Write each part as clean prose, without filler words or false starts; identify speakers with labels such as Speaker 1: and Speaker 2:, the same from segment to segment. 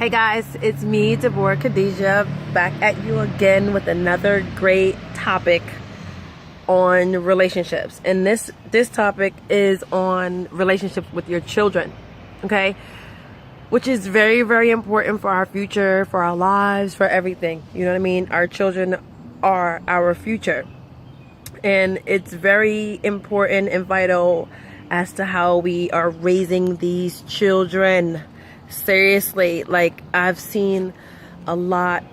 Speaker 1: Hey guys, it's me, Deborah Khadijah, back at you again with another great topic on relationships. And this topic is on relationships with your children, okay? Which is very, very important for our future, for our lives, for everything. You know what I mean? Our children are our future. And it's very important and vital as to how we are raising these children. Seriously, like I've seen a lot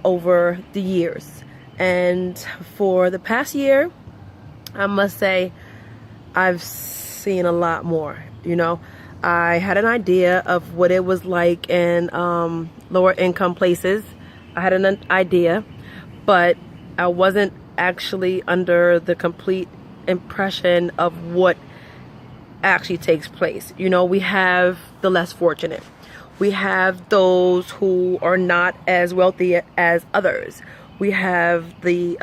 Speaker 1: over the years, and for the past year I must say I've seen a lot more. I had an idea of what it was like in lower income places. I had an idea, but I wasn't actually under the complete impression of what actually takes place. We have the less fortunate. We have those who are not as wealthy as others. We have the,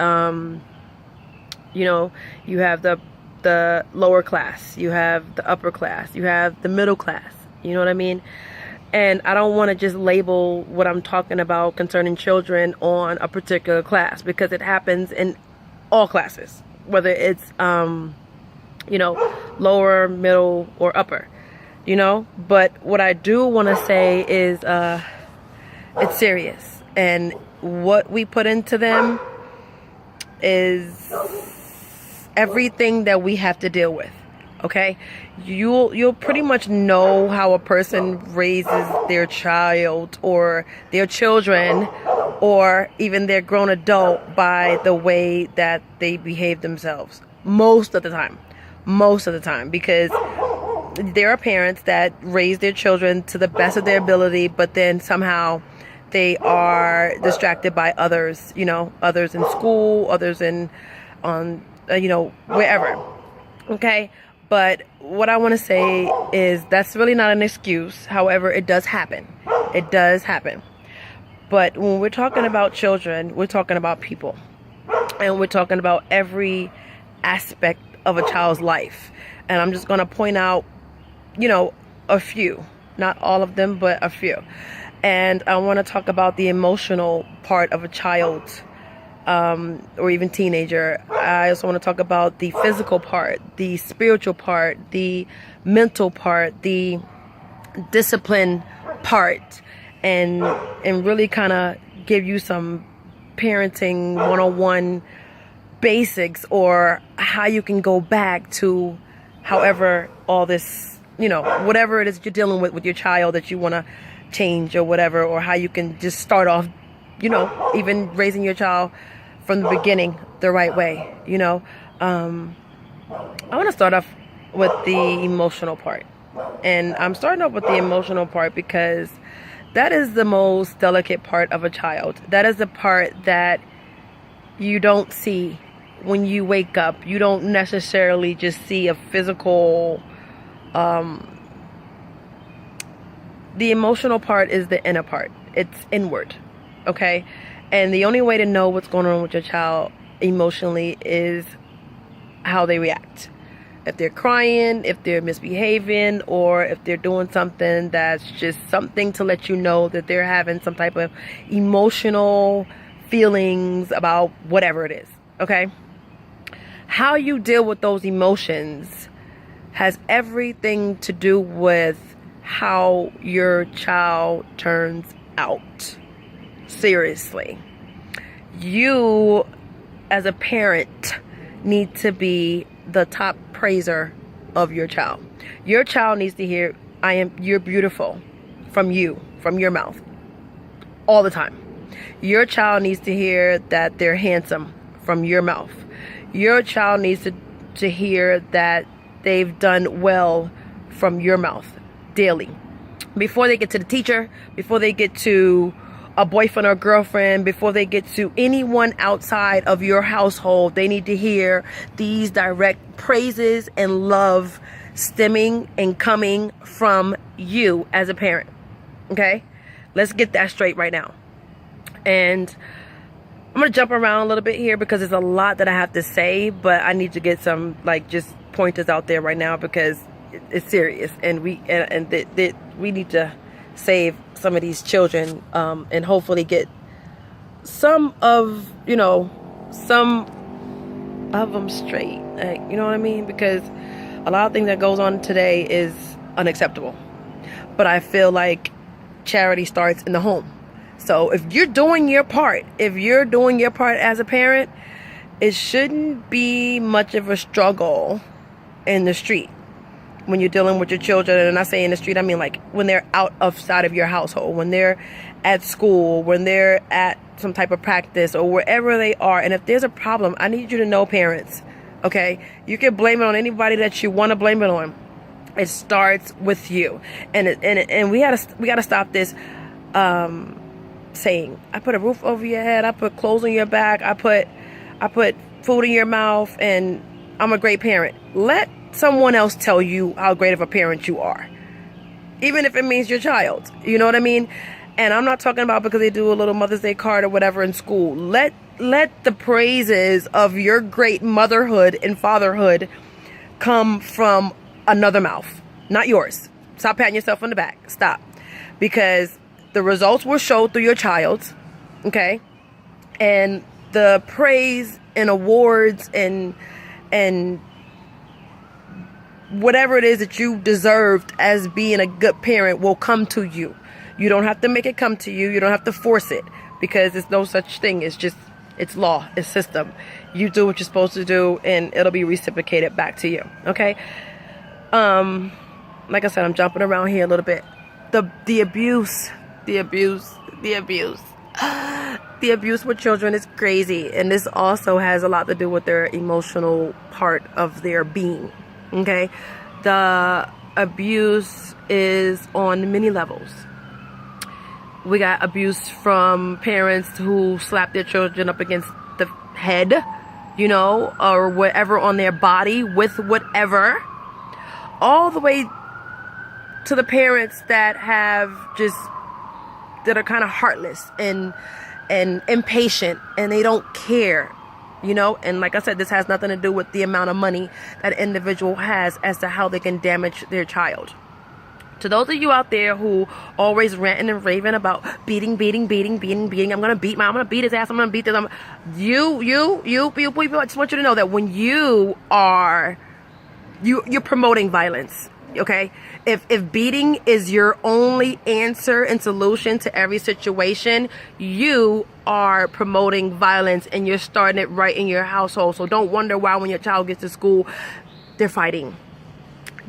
Speaker 1: you have the lower class. You have the upper class. You have the middle class. You know what I mean? And I don't want to just label what I'm talking about concerning children on a particular class, because it happens in all classes, whether it's, lower, middle, or upper. But what I do want to say is it's serious, and what we put into them is everything that we have to deal with. Okay, you'll pretty much know how a person raises their child or their children or even their grown adult by the way that they behave themselves most of the time, because there are parents that raise their children to the best of their ability, but then somehow they are distracted by others, others in school, others wherever. Okay. But what I want to say is that's really not an excuse. However, it does happen. It does happen. But when we're talking about children, we're talking about people, and we're talking about every aspect of a child's life. And I'm just going to point out a few, not all of them, but a few. And I want to talk about the emotional part of a child, or even teenager. I also want to talk about the physical part, the spiritual part, the mental part, the discipline part, and really kind of give you some parenting 101 basics, or how you can go back to however all this, whatever it is you're dealing with your child that you want to change or whatever, or how you can just start off, even raising your child from the beginning the right way. I want to start off with the emotional part. And I'm starting off with the emotional part because that is the most delicate part of a child. That is the part that you don't see when you wake up. You don't necessarily just see a physical, the emotional part is the inner part. It's inward. Okay. And the only way to know what's going on with your child emotionally is how they react. If they're crying, if they're misbehaving, or if they're doing something that's just something to let you know that they're having some type of emotional feelings about whatever it is. Okay. How you deal with those emotions has everything to do with how your child turns out. Seriously. You, as a parent, need to be the top praiser of your child. Your child needs to hear, you're beautiful, from you, from your mouth, all the time. Your child needs to hear that they're handsome from your mouth. Your child needs to hear that they've done well from your mouth daily. Before they get to the teacher, before they get to a boyfriend or girlfriend, before they get to anyone outside of your household, they need to hear these direct praises and love stemming and coming from you as a parent. Okay? Let's get that straight right now. And I'm going to jump around a little bit here because there's a lot that I have to say, but I need to get some just pointers out there right now because it's serious, and we need to save some of these children, and hopefully get some of them straight. Like, you know what I mean? Because a lot of things that goes on today is unacceptable. But I feel like charity starts in the home. So if you're doing your part, as a parent, it shouldn't be much of a struggle in the street when you're dealing with your children. And I say in the street, I mean like when they're outside of your household, when they're at school, when they're at some type of practice or wherever they are. And if there's a problem, I need you to know, parents, okay? You can blame it on anybody that you want to blame it on. It starts with you. And we gotta stop this saying, I put a roof over your head, I put clothes on your back, I put food in your mouth, and I'm a great parent. Let someone else tell you how great of a parent you are, even if it means your child. You know what I mean? And I'm not talking about because they do a little Mother's Day card or whatever in school. Let the praises of your great motherhood and fatherhood come from another mouth, not yours. Stop patting yourself on the back. Stop. Because the results will show through your child, okay? And the praise and awards and whatever it is that you deserved as being a good parent will come to you. You don't have to make it come to you. You don't have to force it, because there's no such thing. It's law. It's system. You do what you're supposed to do, and it'll be reciprocated back to you. Okay? Like I said, I'm jumping around here a little bit. The abuse with children is crazy, and this also has a lot to do with their emotional part of their being. Okay? The abuse is on many levels. We got abuse from parents who slap their children up against the head, or whatever on their body with whatever, all the way to the parents that are kind of heartless and impatient, and they don't care, and like I said, this has nothing to do with the amount of money that an individual has as to how they can damage their child. To those of you out there who always ranting and raving about beating, I'm gonna beat his ass, I'm gonna beat this, you people, I just want you to know that when you're promoting violence, okay? If beating is your only answer and solution to every situation, you are promoting violence, and you're starting it right in your household. So don't wonder why when your child gets to school, they're fighting.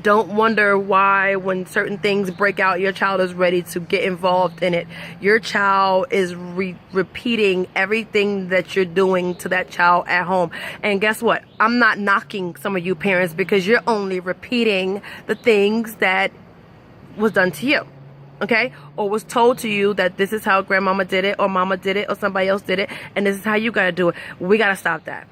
Speaker 1: Don't wonder why when certain things break out, your child is ready to get involved in it. Your child is repeating everything that you're doing to that child at home. And guess what? I'm not knocking some of you parents, because you're only repeating the things that was done to you. Okay? Or was told to you that this is how grandmama did it, or mama did it, or somebody else did it, and this is how you gotta do it. We gotta stop that.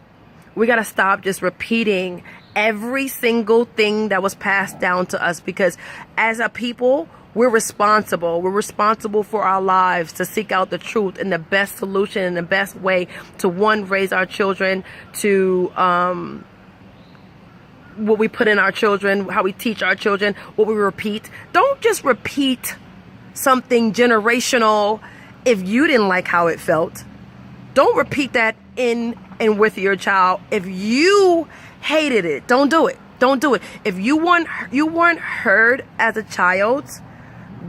Speaker 1: We gotta stop just repeating every single thing that was passed down to us, because as a people, we're responsible. We're responsible for our lives, to seek out the truth and the best solution and the best way to, one, raise our children, to what we put in our children, how we teach our children, what we repeat. Don't just repeat something generational if you didn't like how it felt. Don't repeat that in and with your child. If you hated it, don't do it. Don't do it. If you weren't heard as a child,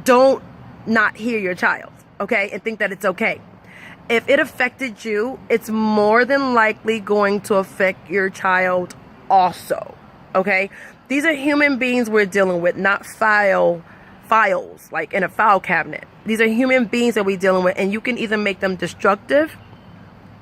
Speaker 1: don't not hear your child, okay? And think that it's okay. If it affected you, it's more than likely going to affect your child also, okay? These are human beings we're dealing with, not files like in a file cabinet. These are human beings that we're dealing with, and you can either make them destructive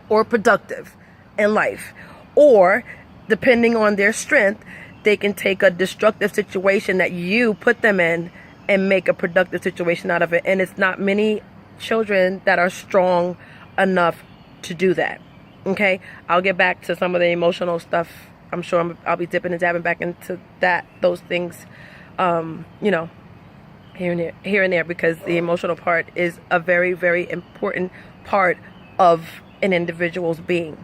Speaker 1: or productive in life, or depending on their strength, they can take a destructive situation that you put them in and make a productive situation out of it. And it's not many children that are strong enough to do that. Okay, I'll get back to some of the emotional stuff. I'm sure I'll be dipping and dabbing back into those things, here and there, because the emotional part is a very, very important part of an individual's being.